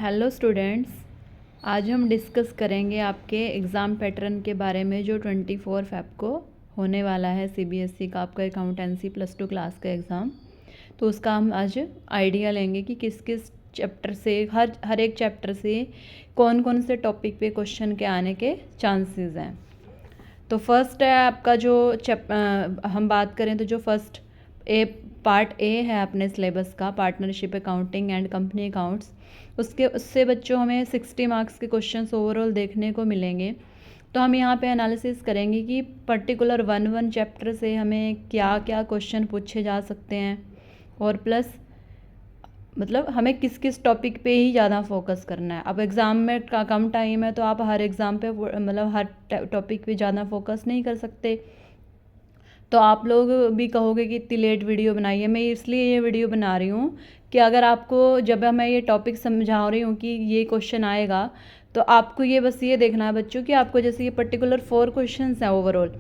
Hello students, आज हम discuss करेंगे आपके एग्ज़ाम पैटर्न के बारे में जो 24 फ़ेब को होने वाला है। सीबीएसई का आपका अकाउंटेंसी +2 क्लास का एग्ज़ाम। तो उसका हम आज आइडिया लेंगे कि किस किस चैप्टर से हर एक चैप्टर से कौन कौन से टॉपिक पे क्वेश्चन के आने के चांसेस हैं। तो फर्स्ट है आपका जो हम बात करें तो जो फर्स्ट पार्ट ए है अपने सिलेबस का, partnership accounting and company accounts, उससे बच्चों हमें 60 मार्क्स के क्वेश्चंस ओवरऑल देखने को मिलेंगे। तो हम यहाँ पे एनालिसिस करेंगे कि पर्टिकुलर वन चैप्टर से हमें क्या क्या क्वेश्चन पूछे जा सकते हैं और प्लस मतलब हमें किस किस टॉपिक पे ही ज़्यादा फोकस करना है। अब एग्ज़ाम में कम टाइम है तो आप हर एग्ज़ाम पे मतलब हर टॉपिक पे ज़्यादा फोकस नहीं कर सकते। तो आप लोग भी कहोगे कि इतनी लेट वीडियो बनाई है। मैं इसलिए ये वीडियो बना रही हूँ कि अगर आपको जब मैं ये टॉपिक समझा रही हूँ कि ये क्वेश्चन आएगा तो आपको ये बस ये देखना है बच्चों कि आपको जैसे ये पर्टिकुलर 4 क्वेश्चंस हैं ओवरऑल,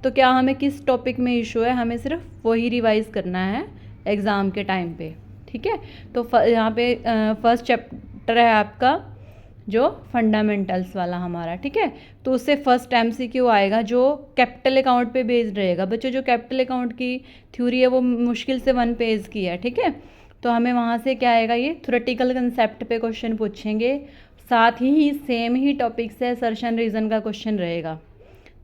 तो क्या हमें किस टॉपिक में इशू है, हमें सिर्फ वही रिवाइज़ करना है एग्ज़ाम के टाइम पे। ठीक है, तो यहाँ पे फर्स्ट चैप्टर है आपका जो फंडामेंटल्स वाला हमारा। ठीक है, तो उससे फर्स्ट एमसीक्यू आएगा जो कैपिटल अकाउंट पे बेस्ड रहेगा। बच्चों जो कैपिटल अकाउंट की थ्योरी है वो मुश्किल से 1 पेज की है। ठीक है, तो हमें वहाँ से क्या आएगा, ये थ्योरेटिकल कंसेप्ट पे क्वेश्चन पूछेंगे, साथ ही सेम ही टॉपिक से असर्शन रीज़न का क्वेश्चन रहेगा।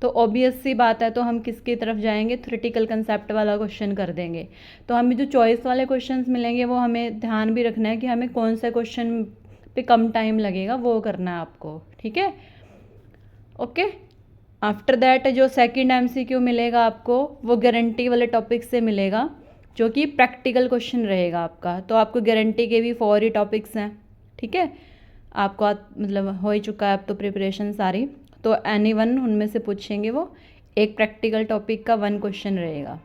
तो ऑब्वियस सी बात है, तो हम किसकी तरफ जाएंगे, थ्योरेटिकल कंसेप्ट वाला क्वेश्चन कर देंगे। तो हमें जो चॉइस वाले क्वेश्चंस मिलेंगे वो हमें ध्यान भी रखना है कि हमें कौन सा क्वेश्चन पे कम टाइम लगेगा वो करना है आपको। ठीक है, ओके। आफ्टर दैट जो सेकंड एमसीक्यू मिलेगा आपको वो गारंटी वाले टॉपिक से मिलेगा जो कि प्रैक्टिकल क्वेश्चन रहेगा आपका। तो आपको गारंटी के भी 4 ही टॉपिक्स हैं। ठीक है, आपको मतलब हो ही चुका है अब तो प्रिपरेशन सारी। तो एनीवन उनमें से पूछेंगे, वो एक प्रैक्टिकल टॉपिक का 1 क्वेश्चन रहेगा।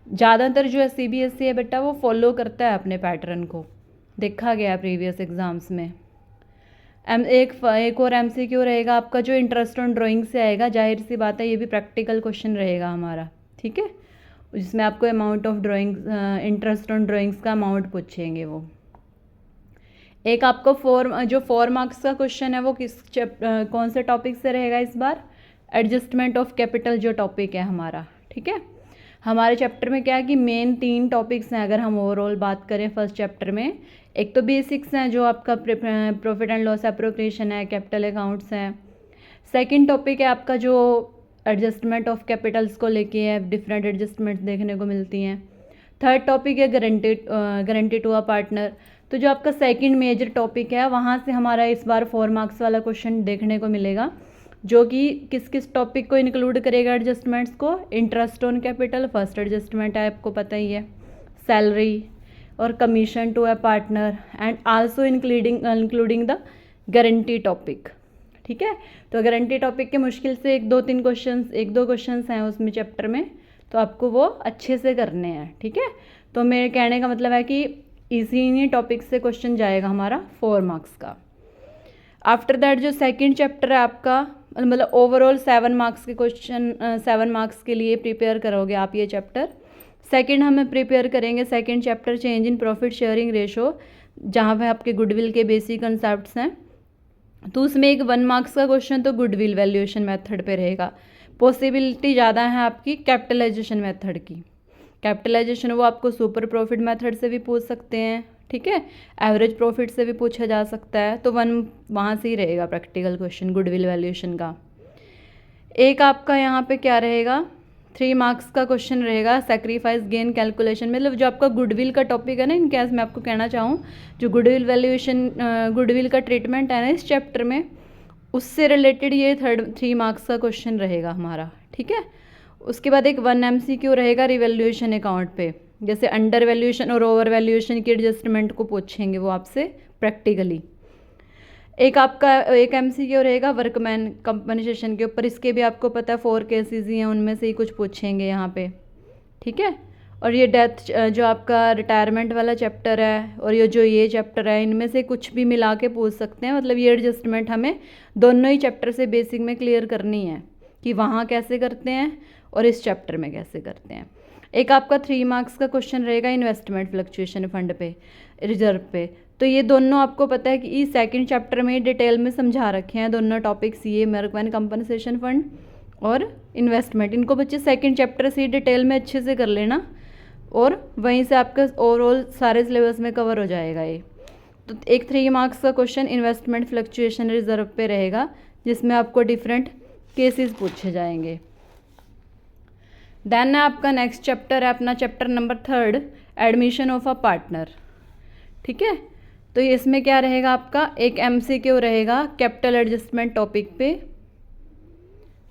ज़्यादातर जो है सीबीएसई है बेटा वो फॉलो करता है अपने पैटर्न को, देखा गया प्रीवियस एग्ज़ाम्स में। एक और एमसीक्यू रहेगा आपका जो इंटरेस्ट ऑन ड्राइंग से आएगा। जाहिर सी बात है ये भी प्रैक्टिकल क्वेश्चन रहेगा हमारा। ठीक है, जिसमें आपको amount of drawing, interest on drawings का अमाउंट पूछेंगे वो। एक आपको 4 मार्क्स का क्वेश्चन है वो कौन से टॉपिक से रहेगा इस बार, एडजस्टमेंट ऑफ कैपिटल जो टॉपिक है हमारा। ठीक है, हमारे चैप्टर में क्या है कि मेन 3 टॉपिक्स हैं अगर हम ओवरऑल बात करें फर्स्ट चैप्टर में। एक तो बेसिक्स हैं जो आपका प्रॉफिट एंड लॉस एप्रोप्रिएशन है, कैपिटल अकाउंट्स हैं। सेकंड टॉपिक है आपका जो एडजस्टमेंट ऑफ कैपिटल्स को लेके है, डिफरेंट एडजस्टमेंट्स देखने को मिलती हैं। थर्ड टॉपिक है गारंटी टू अ पार्टनर। तो जो आपका सेकंड मेजर टॉपिक है वहाँ से हमारा इस बार 4 मार्क्स वाला क्वेश्चन देखने को मिलेगा जो कि किस किस टॉपिक को इंक्लूड करेगा, एडजस्टमेंट्स को। Interest on capital first adjustment है, आपको पता ही है, सैलरी और commission to a partner and also including the guarantee topic. ठीक है, तो गारंटी टॉपिक के मुश्किल से 1-2 क्वेश्चंस हैं उसमें चैप्टर में, तो आपको वो अच्छे से करने हैं। ठीक है, तो मेरे कहने का मतलब है कि इसी टॉपिक से क्वेश्चन जाएगा हमारा 4 मार्क्स का। आफ्टर दैट जो सेकंड चैप्टर है आपका, मतलब ओवरऑल 7 मार्क्स के क्वेश्चन, 7 मार्क्स के लिए प्रिपेयर करोगे आप ये चैप्टर। सेकंड हमें प्रिपेयर करेंगे second chapter change in profit sharing ratio, जहाँ पे आपके गुडविल के बेसिक कंसेप्ट्स हैं। तो उसमें एक 1 मार्क्स का क्वेश्चन तो गुडविल वैल्यूएशन मेथड पे रहेगा। पॉसिबिलिटी ज़्यादा है आपकी कैपिटलाइजेशन मेथड की। कैपिटलाइजेशन वो आपको सुपर प्रॉफिट मेथड से भी पूछ सकते हैं। ठीक है, एवरेज प्रॉफिट से भी पूछा जा सकता है। तो 1 वहाँ से ही रहेगा प्रैक्टिकल क्वेश्चन गुडविल वैल्यूएशन का। एक आपका यहाँ पे क्या रहेगा, 3 मार्क्स का क्वेश्चन रहेगा सैक्रिफाइस गेन कैलकुलेशन। मतलब जो आपका गुडविल का टॉपिक है ना, इन केस मैं आपको कहना चाहूँ जो गुडविल वैल्यूएशन, गुडविल का ट्रीटमेंट है ना इस चैप्टर में, उससे रिलेटेड ये 3 मार्क्स का क्वेश्चन रहेगा हमारा। ठीक है, उसके बाद एक 1 MCQ रहेगा रिवैल्यूएशन अकाउंट पे, जैसे अंडर वैल्यूएशन और ओवर वैल्यूएशन की एडजस्टमेंट को पूछेंगे वो आपसे प्रैक्टिकली। एक आपका एक MCQ रहेगा वर्कमैन कंपनसेशन के ऊपर। इसके भी आपको पता है 4 केसेस ही हैं, उनमें से ही कुछ पूछेंगे यहाँ पे। ठीक है, और ये डेथ जो आपका रिटायरमेंट वाला चैप्टर है और ये चैप्टर है, इनमें से कुछ भी मिला के पूछ सकते हैं। मतलब ये एडजस्टमेंट हमें दोनों ही चैप्टर से बेसिक में क्लियर करनी है कि वहाँ कैसे करते हैं और इस चैप्टर में कैसे करते हैं। एक आपका 3 मार्क्स का क्वेश्चन रहेगा इन्वेस्टमेंट फ्लक्चुएशन फंड पे। रिजर्व पे। तो ये दोनों आपको पता है कि इस सेकंड चैप्टर में डिटेल में समझा रखे हैं दोनों टॉपिक्स, ये वर्कमैन कंपनसेशन फंड और इन्वेस्टमेंट। इनको बच्चे सेकंड चैप्टर से डिटेल में अच्छे से कर लेना और वहीं से आपका ओवरऑल सारे सिलेबस में कवर हो जाएगा ये। तो एक 3 मार्क्स का क्वेश्चन इन्वेस्टमेंट फ्लक्चुएशन रिजर्व पे रहेगा, जिसमें आपको डिफरेंट केसेस पूछे जाएंगे। देन आपका नेक्स्ट चैप्टर है अपना chapter number 3, admission of a partner. ठीक है, तो इसमें क्या रहेगा आपका एक MCQ रहेगा कैपिटल एडजस्टमेंट टॉपिक पे।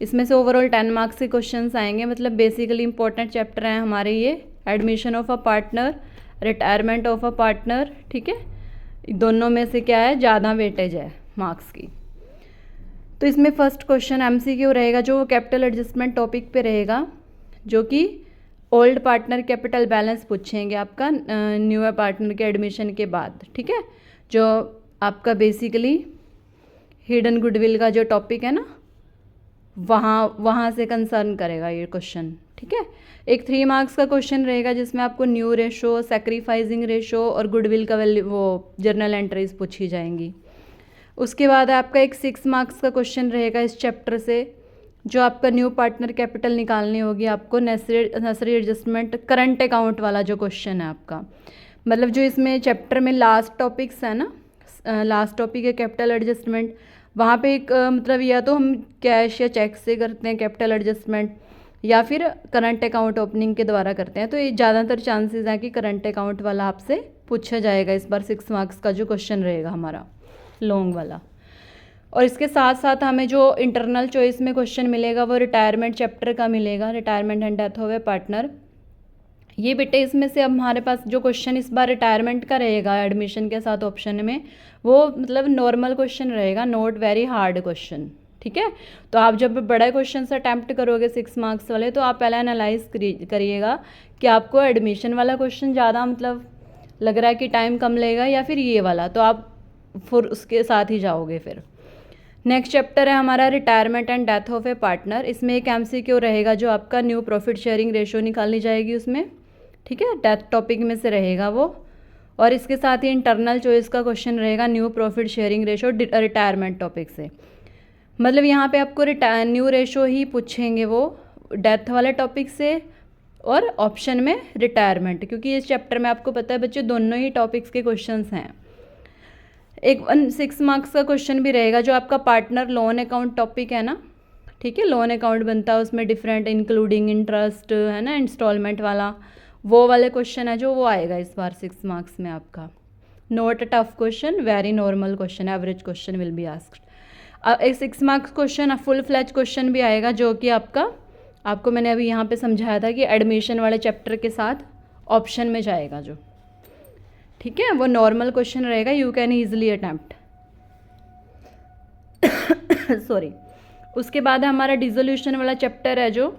इसमें से ओवरऑल 10 मार्क्स के क्वेश्चंस आएंगे, मतलब बेसिकली इंपॉर्टेंट चैप्टर हैं हमारे ये। Admission of a partner, retirement of a partner. ठीक है, दोनों में से क्या है ज़्यादा वेटेज है मार्क्स की। तो इसमें फर्स्ट क्वेश्चन MCQ रहेगा जो कैपिटल एडजस्टमेंट टॉपिक पे रहेगा, जो कि ओल्ड पार्टनर कैपिटल बैलेंस पूछेंगे आपका न्यू पार्टनर के एडमिशन के बाद। ठीक है, जो आपका बेसिकली हिडन गुडविल का जो टॉपिक है ना, वहाँ से कंसर्न करेगा ये क्वेश्चन। ठीक है, एक 3 मार्क्स का क्वेश्चन रहेगा जिसमें आपको न्यू रेशो, सैक्रिफाइसिंग रेशो और गुडविल का वैल्यू वो जर्नल एंट्रीज पूछी जाएंगी। उसके बाद आपका एक 6 मार्क्स का क्वेश्चन रहेगा इस चैप्टर से, जो आपका न्यू पार्टनर कैपिटल निकालनी होगी आपको, नेसेसरी एडजस्टमेंट करंट अकाउंट वाला जो क्वेश्चन है आपका। मतलब जो इसमें चैप्टर में लास्ट टॉपिक्स है ना, लास्ट टॉपिक है कैपिटल एडजस्टमेंट, वहाँ पे एक मतलब या तो हम कैश या चेक से करते हैं कैपिटल एडजस्टमेंट, या फिर करंट अकाउंट ओपनिंग के द्वारा करते हैं। तो ये ज़्यादातर चांसेस हैं कि करंट अकाउंट वाला आपसे पूछा जाएगा इस बार 6 मार्क्स का जो क्वेश्चन रहेगा हमारा लॉन्ग वाला। और इसके साथ साथ हमें जो इंटरनल चॉइस में क्वेश्चन मिलेगा वो रिटायरमेंट चैप्टर का मिलेगा, retirement and death of A partner. ये बेटे इसमें से अब हमारे पास जो क्वेश्चन इस बार रिटायरमेंट का रहेगा एडमिशन के साथ ऑप्शन में, वो मतलब नॉर्मल क्वेश्चन रहेगा, नॉट वेरी हार्ड क्वेश्चन। ठीक है, तो आप जब बड़ा क्वेश्चन से अटैम्प्ट करोगे 6 मार्क्स वाले, तो आप पहले एनालाइज करिएगा कि आपको एडमिशन वाला क्वेश्चन ज़्यादा मतलब लग रहा है कि टाइम कम लगेगा या फिर ये वाला, तो आप फिर उसके साथ ही जाओगे। फिर नेक्स्ट चैप्टर है हमारा retirement and death of A partner. इसमें एक MCQ रहेगा जो आपका न्यू प्रॉफिट शेयरिंग रेशो निकालनी जाएगी उसमें। ठीक है, डेथ टॉपिक में से रहेगा वो। और इसके साथ ही इंटरनल चॉइस का क्वेश्चन रहेगा new profit sharing ratio retirement topic से। मतलब यहाँ पे आपको न्यू रेशो ही पूछेंगे वो डेथ वाले टॉपिक से और ऑप्शन में रिटायरमेंट, क्योंकि इस चैप्टर में आपको पता है बच्चे दोनों ही टॉपिक्स के क्वेश्चंस हैं। एक 6 मार्क्स का क्वेश्चन भी रहेगा जो आपका पार्टनर लोन अकाउंट टॉपिक है ना। ठीक है, लोन अकाउंट बनता है उसमें डिफरेंट इंक्लूडिंग इंटरेस्ट है ना, इंस्टॉलमेंट वाला, वो वाले क्वेश्चन है जो वो आएगा इस बार 6 मार्क्स में आपका। Not a tough question, very normal question, average question will be asked. एक 6 marks question full fledge question भी आएगा, जो कि आपको मैंने अभी यहाँ पे समझाया था कि एडमिशन वाले चैप्टर के साथ ऑप्शन में जाएगा जो। ठीक है, वो नॉर्मल क्वेश्चन रहेगा, you can easily attempt. Sorry. उसके बाद हमारा डिसोल्यूशन वाला चैप्टर है जो,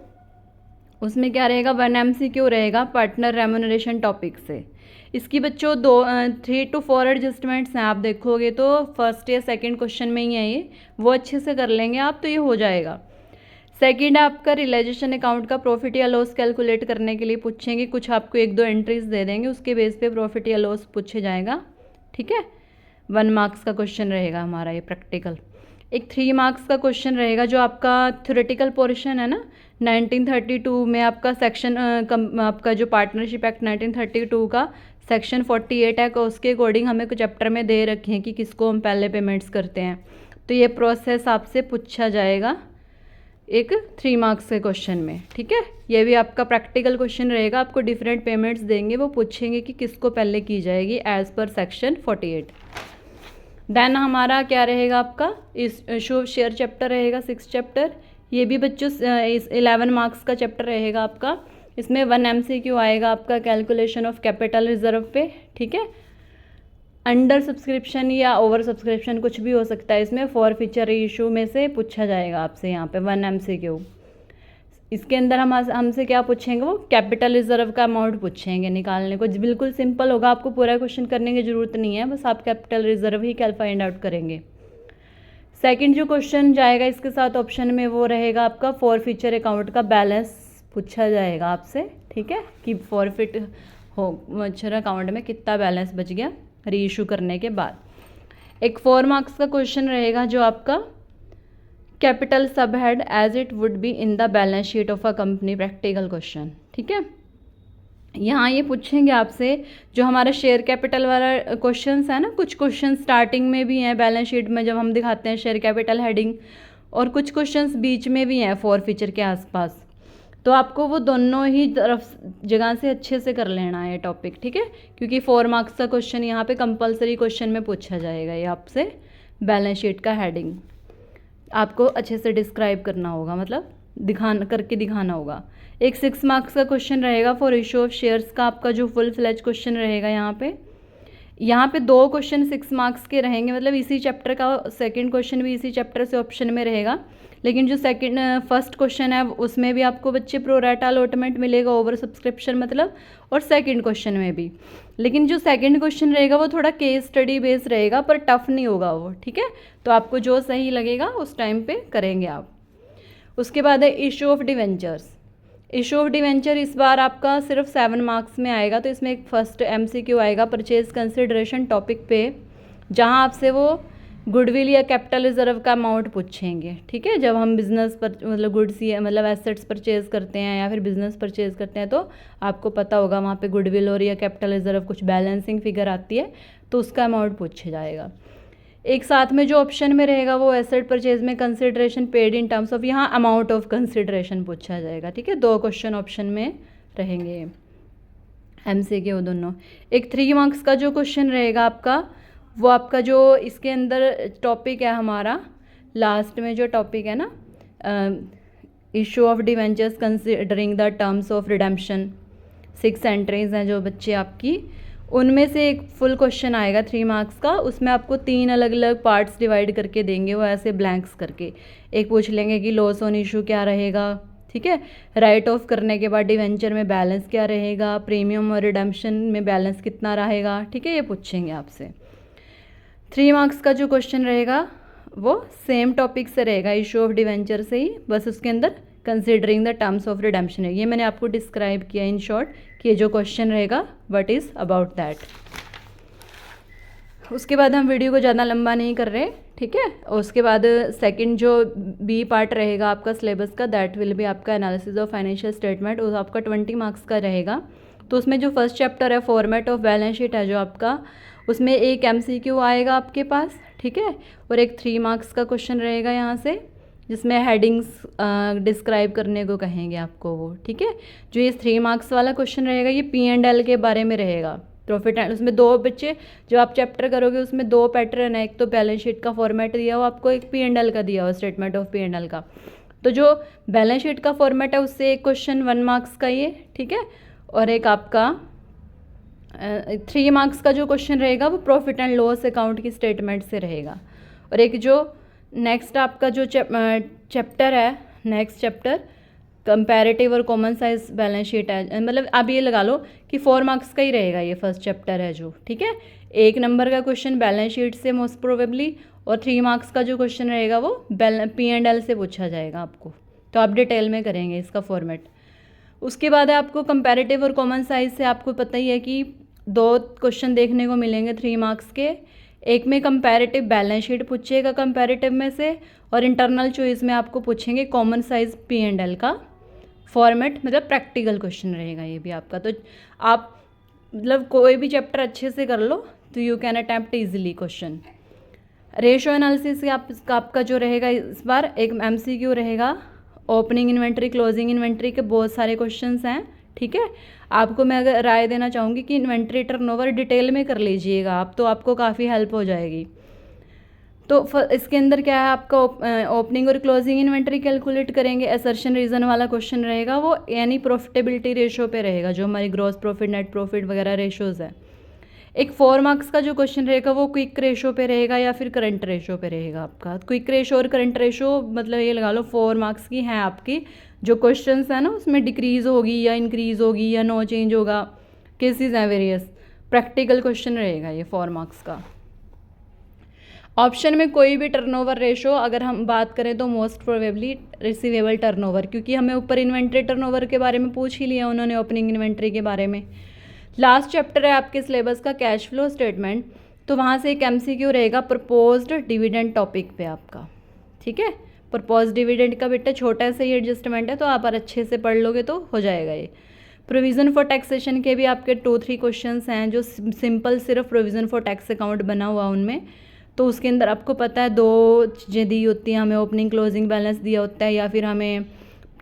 उसमें क्या रहेगा 1 MCQ रहेगा पार्टनर रेम्यूनरेशन टॉपिक से। इसकी बच्चों 3 to 4 एडजस्टमेंट्स हैं, आप देखोगे तो फर्स्ट या सेकंड क्वेश्चन में ही है ये, वो अच्छे से कर लेंगे आप तो ये हो जाएगा। सेकंड आपका रियलाइजेशन अकाउंट का प्रॉफिट या लॉस कैलकुलेट करने के लिए पूछेंगे, कुछ आपको 1-2 एंट्रीज दे देंगे, उसके बेस पे प्रॉफिट या लॉस पूछे जाएगा। ठीक है, 1 मार्क्स का क्वेश्चन रहेगा हमारा ये प्रैक्टिकल। एक 3 मार्क्स का क्वेश्चन रहेगा जो आपका थ्योरेटिकल पोर्शन है ना, 1932 में आपका सेक्शन आपका जो पार्टनरशिप एक्ट 1932 का सेक्शन 48 है, उसके अकॉर्डिंग हमें कुछ चैप्टर में दे रखे हैं कि किसको हम पहले पेमेंट्स करते हैं। तो ये प्रोसेस आपसे पूछा जाएगा एक 3 मार्क्स के क्वेश्चन में। ठीक है, ये भी आपका प्रैक्टिकल क्वेश्चन रहेगा, आपको डिफरेंट पेमेंट्स देंगे, वो पूछेंगे कि किसको पहले की जाएगी एज पर सेक्शन 48। देन हमारा क्या रहेगा आपका इस इशू ऑफ शेयर चैप्टर रहेगा 6 चैप्टर। ये भी बच्चों 11 मार्क्स का चैप्टर रहेगा आपका। इसमें 1 MCQ आएगा आपका कैलकुलेशन ऑफ कैपिटल रिजर्व पे। ठीक है, अंडर सब्सक्रिप्शन या ओवर सब्सक्रिप्शन कुछ भी हो सकता है, इसमें फॉर फीचर इशू में से पूछा जाएगा आपसे यहाँ पे 1 MCQ। इसके अंदर हमसे क्या पूछेंगे, वो कैपिटल रिजर्व का अमाउंट पूछेंगे निकालने को। बिल्कुल सिंपल होगा, आपको पूरा क्वेश्चन करने की ज़रूरत नहीं है, बस आप कैपिटल रिजर्व ही फाइंड आउट करेंगे। सेकंड जो क्वेश्चन जाएगा इसके साथ ऑप्शन में, वो रहेगा आपका फॉर फीचर अकाउंट का बैलेंस पूछा जाएगा आपसे। ठीक है, कि फॉरफिट हो मच्छर अकाउंट में कितना बैलेंस बच गया री इशू करने के बाद। एक 4 मार्क्स का क्वेश्चन रहेगा जो आपका कैपिटल सब head as it would be in the balance sheet of a company, practical question. ठीक है, यहाँ ये पूछेंगे आपसे जो हमारा शेयर कैपिटल वाला क्वेश्चंस है ना, कुछ क्वेश्चन स्टार्टिंग में भी हैं बैलेंस शीट में जब हम दिखाते हैं शेयर कैपिटल हेडिंग, और कुछ क्वेश्चंस बीच में भी हैं फॉर फीचर के आसपास। तो आपको वो दोनों ही तरफ जगह से अच्छे से कर लेना है ये टॉपिक। ठीक है, क्योंकि 4 मार्क्स का क्वेश्चन यहाँ पे कंपलसरी क्वेश्चन में पूछा जाएगा ये आपसे। बैलेंस शीट का हेडिंग आपको अच्छे से डिस्क्राइब करना होगा, मतलब दिखाना होगा। एक 6 मार्क्स का क्वेश्चन रहेगा फॉर इशू ऑफ शेयर्स का, आपका जो फुल फ्लेज क्वेश्चन रहेगा यहाँ पे 2 क्वेश्चन 6 मार्क्स के रहेंगे, मतलब इसी चैप्टर का सेकंड क्वेश्चन भी इसी चैप्टर से ऑप्शन में रहेगा। लेकिन जो फर्स्ट क्वेश्चन है उसमें भी आपको बच्चे प्रो रेटा अलॉटमेंट मिलेगा, ओवर सब्सक्रिप्शन मतलब, और सेकंड क्वेश्चन में भी। लेकिन जो सेकंड क्वेश्चन रहेगा वो थोड़ा केस स्टडी बेस्ड रहेगा, पर टफ नहीं होगा वो। ठीक है, तो आपको जो सही लगेगा उस टाइम पे करेंगे आप। उसके बाद है issue of debentures. Issue of debenture इस बार आपका सिर्फ 7 मार्क्स में आएगा, तो इसमें एक फर्स्ट MCQ आएगा परचेज कंसिडरेशन टॉपिक पे, जहां आपसे वो गुडविल या कैपिटल रिजर्व का अमाउंट पूछेंगे। ठीक है, जब हम बिजनेस पर मतलब गुड्स या मतलब एसेट्स परचेज करते हैं या फिर बिजनेस परचेज करते हैं, तो आपको पता होगा वहाँ पे गुडविल और या कैपिटल रिजर्व कुछ बैलेंसिंग फिगर आती है, तो उसका अमाउंट पूछा जाएगा। एक साथ में जो ऑप्शन में रहेगा वो एसेट परचेज में consideration paid in terms of, यहाँ अमाउंट ऑफ कंसिडरेशन पूछा जाएगा। ठीक है, 2 क्वेश्चन ऑप्शन में रहेंगे MCQ दोनों। एक 3 मार्क्स का जो क्वेश्चन रहेगा आपका, वो आपका जो इसके अंदर टॉपिक है हमारा, लास्ट में जो टॉपिक है ना, issue of debentures considering the terms of redemption, 6 entries हैं जो बच्चे आपकी, उनमें से एक फुल क्वेश्चन आएगा 3 मार्क्स का। उसमें आपको 3 अलग अलग पार्ट्स डिवाइड करके देंगे, वो ऐसे ब्लैंक्स करके। एक पूछ लेंगे कि लॉस ऑन इशू क्या रहेगा, ठीक है, राइट ऑफ करने के बाद डिवेंचर में बैलेंस क्या रहेगा, प्रीमियम और रिडेम्पशन में बैलेंस कितना रहेगा। ठीक है, ये पूछेंगे आपसे। 3 मार्क्स का जो क्वेश्चन रहेगा वो सेम टॉपिक से रहेगा, इशू ऑफ डिवेंचर से ही, बस उसके अंदर considering the terms of redemption है। ये मैंने आपको डिस्क्राइब किया इन शॉर्ट कि ये जो क्वेश्चन रहेगा व्हाट इज़ अबाउट दैट। उसके बाद हम वीडियो को ज़्यादा लंबा नहीं कर रहे, ठीक है। और उसके बाद सेकंड जो बी पार्ट रहेगा आपका सिलेबस का, दैट विल बी आपका एनालिसिस ऑफ फाइनेंशियल स्टेटमेंट, वो आपका 20 मार्क्स का रहेगा। तो उसमें जो फर्स्ट चैप्टर है फॉर्मेट ऑफ बैलेंस शीट है जो आपका, उसमें एक MCQ आएगा आपके पास, ठीक है, और एक 3 मार्क्स का क्वेश्चन रहेगा यहाँ से, जिसमें हेडिंग्स डिस्क्राइब करने को कहेंगे आपको वो, ठीक है। जो ये 3 मार्क्स वाला क्वेश्चन रहेगा ये P&L के बारे में रहेगा, प्रॉफिट एंड, उसमें 2 बच्चे जो आप चैप्टर करोगे उसमें 2 पैटर्न है, एक तो बैलेंस शीट का फॉर्मेट दिया हुआ आपको, एक P&L का दिया हुआ स्टेटमेंट ऑफ P&L का। तो जो बैलेंस शीट का फॉर्मेट है उससे एक क्वेश्चन 1 मार्क्स का ये, ठीक है, और एक आपका 3 मार्क्स का जो क्वेश्चन रहेगा वो प्रॉफिट एंड लॉस अकाउंट की स्टेटमेंट से रहेगा। और एक जो नेक्स्ट आपका जो चैप्टर है, नेक्स्ट चैप्टर कंपैरेटिव और कॉमन साइज बैलेंस शीट है, मतलब आप ये लगा लो कि 4 मार्क्स का ही रहेगा ये फर्स्ट चैप्टर है जो, ठीक है। 1 नंबर का क्वेश्चन बैलेंस शीट से मोस्ट प्रोबेबली, और 3 मार्क्स का जो क्वेश्चन रहेगा वो P&L से पूछा जाएगा आपको, तो आप डिटेल में करेंगे इसका फॉर्मेट। उसके बाद है आपको कंपैरेटिव और कॉमन साइज से, आपको पता ही है कि 2 क्वेश्चन देखने को मिलेंगे 3 मार्क्स के। एक में कंपैरेटिव बैलेंस शीट पूछेगा कंपैरेटिव में से, और इंटरनल चॉइस में आपको पूछेंगे कॉमन साइज P&L का फॉर्मेट, मतलब प्रैक्टिकल क्वेश्चन रहेगा ये भी आपका। तो आप मतलब कोई भी चैप्टर अच्छे से कर लो तो you can attempt easily question. Ratio analysis से आपका जो रहेगा इस बार एक MCQ रहेगा, ओपनिंग इन्वेंट्री क्लोजिंग इन्वेंट्री के बहुत सारे क्वेश्चंस हैं, ठीक है। आपको मैं अगर राय देना चाहूँगी कि इन्वेंट्री टर्नओवर डिटेल में कर लीजिएगा आप, तो आपको काफ़ी हेल्प हो जाएगी। तो इसके अंदर क्या है आपका ओपनिंग और क्लोजिंग इन्वेंट्री कैलकुलेट करेंगे, असर्शन रीज़न वाला क्वेश्चन रहेगा वो, यानी प्रॉफिटेबिलिटी रेशो पे रहेगा, जो हमारी ग्रॉस प्रॉफिट नेट प्रॉफिट वगैरह रेशोज़ है। एक 4 मार्क्स का जो क्वेश्चन रहेगा वो क्विक रेशो पे रहेगा या फिर करंट रेशो पे रहेगा आपका। क्विक रेशो और करंट रेशो मतलब ये लगा लो 4 मार्क्स की हैं आपकी, जो क्वेश्चंस है ना उसमें डिक्रीज़ होगी या इंक्रीज़ होगी या नो चेंज होगा, केसेस हैं वेरियस, प्रैक्टिकल क्वेश्चन रहेगा ये 4 मार्क्स का। ऑप्शन में कोई भी टर्नओवर रेशो अगर हम बात करें तो मोस्ट प्रोबेबली रिसीवेबल टर्नओवर, क्योंकि हमें ऊपर इन्वेंट्री टर्नओवर के बारे में पूछ ही लिया उन्होंने, ओपनिंग इन्वेंट्री के बारे में। लास्ट चैप्टर है आपके सिलेबस का कैश फ्लो स्टेटमेंट, तो वहाँ से एक MCQ रहेगा प्रपोज्ड डिविडेंड टॉपिक पे आपका, ठीक है। प्रपोज डिविडेंड का बेटा छोटा सा ही एडजस्टमेंट है, तो आप अच्छे से पढ़ लोगे तो हो जाएगा ये। प्रोविज़न फॉर टैक्सेशन के भी आपके 2-3 क्वेश्चंस हैं जो सिंपल सिर्फ प्रोविज़न फॉर टैक्स अकाउंट बना हुआ उनमें, तो उसके अंदर आपको पता है 2 चीज़ें दी होती हैं, हमें ओपनिंग क्लोजिंग बैलेंस दिया होता है, या फिर हमें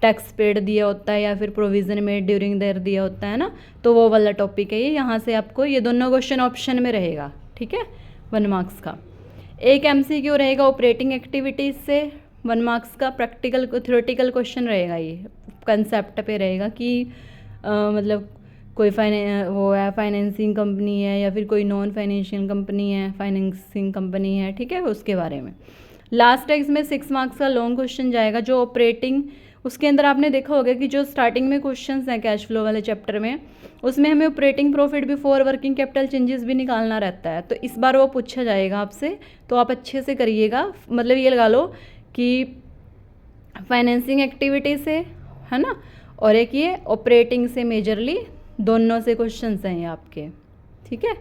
टैक्स पेड दिया होता है, या फिर प्रोविज़न में ड्यूरिंग देयर दिया होता है ना, तो वो वाला टॉपिक है ये। यहाँ से आपको ये दोनों क्वेश्चन ऑप्शन में रहेगा, ठीक है, 1 मार्क्स का। एक MCQ रहेगा ऑपरेटिंग एक्टिविटीज़ से 1 मार्क्स का, प्रैक्टिकल थ्योरेटिकल क्वेश्चन रहेगा, ये कंसेप्ट पे रहेगा कि मतलब कोई वो है फाइनेंसिंग कंपनी है या फिर कोई नॉन फाइनेंशियल कंपनी है, फाइनेंसिंग कंपनी है, ठीक है, उसके बारे में। लास्ट है इसमें 6 मार्क्स का लॉन्ग क्वेश्चन जाएगा जो ऑपरेटिंग, उसके अंदर आपने देखा होगा कि जो स्टार्टिंग में क्वेश्चंस हैं कैश फ्लो वाले चैप्टर में, उसमें हमें operating profit before working capital changes भी निकालना रहता है, तो इस बार वो पूछा जाएगा आपसे, तो आप अच्छे से करिएगा। मतलब ये लगा लो कि फाइनेंसिंग एक्टिविटी से है ना, और एक ये ऑपरेटिंग से, मेजरली दोनों से क्वेश्चंस हैं ये आपके, ठीक है।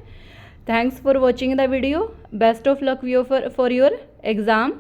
Thanks for watching the video, best of luck for your exam.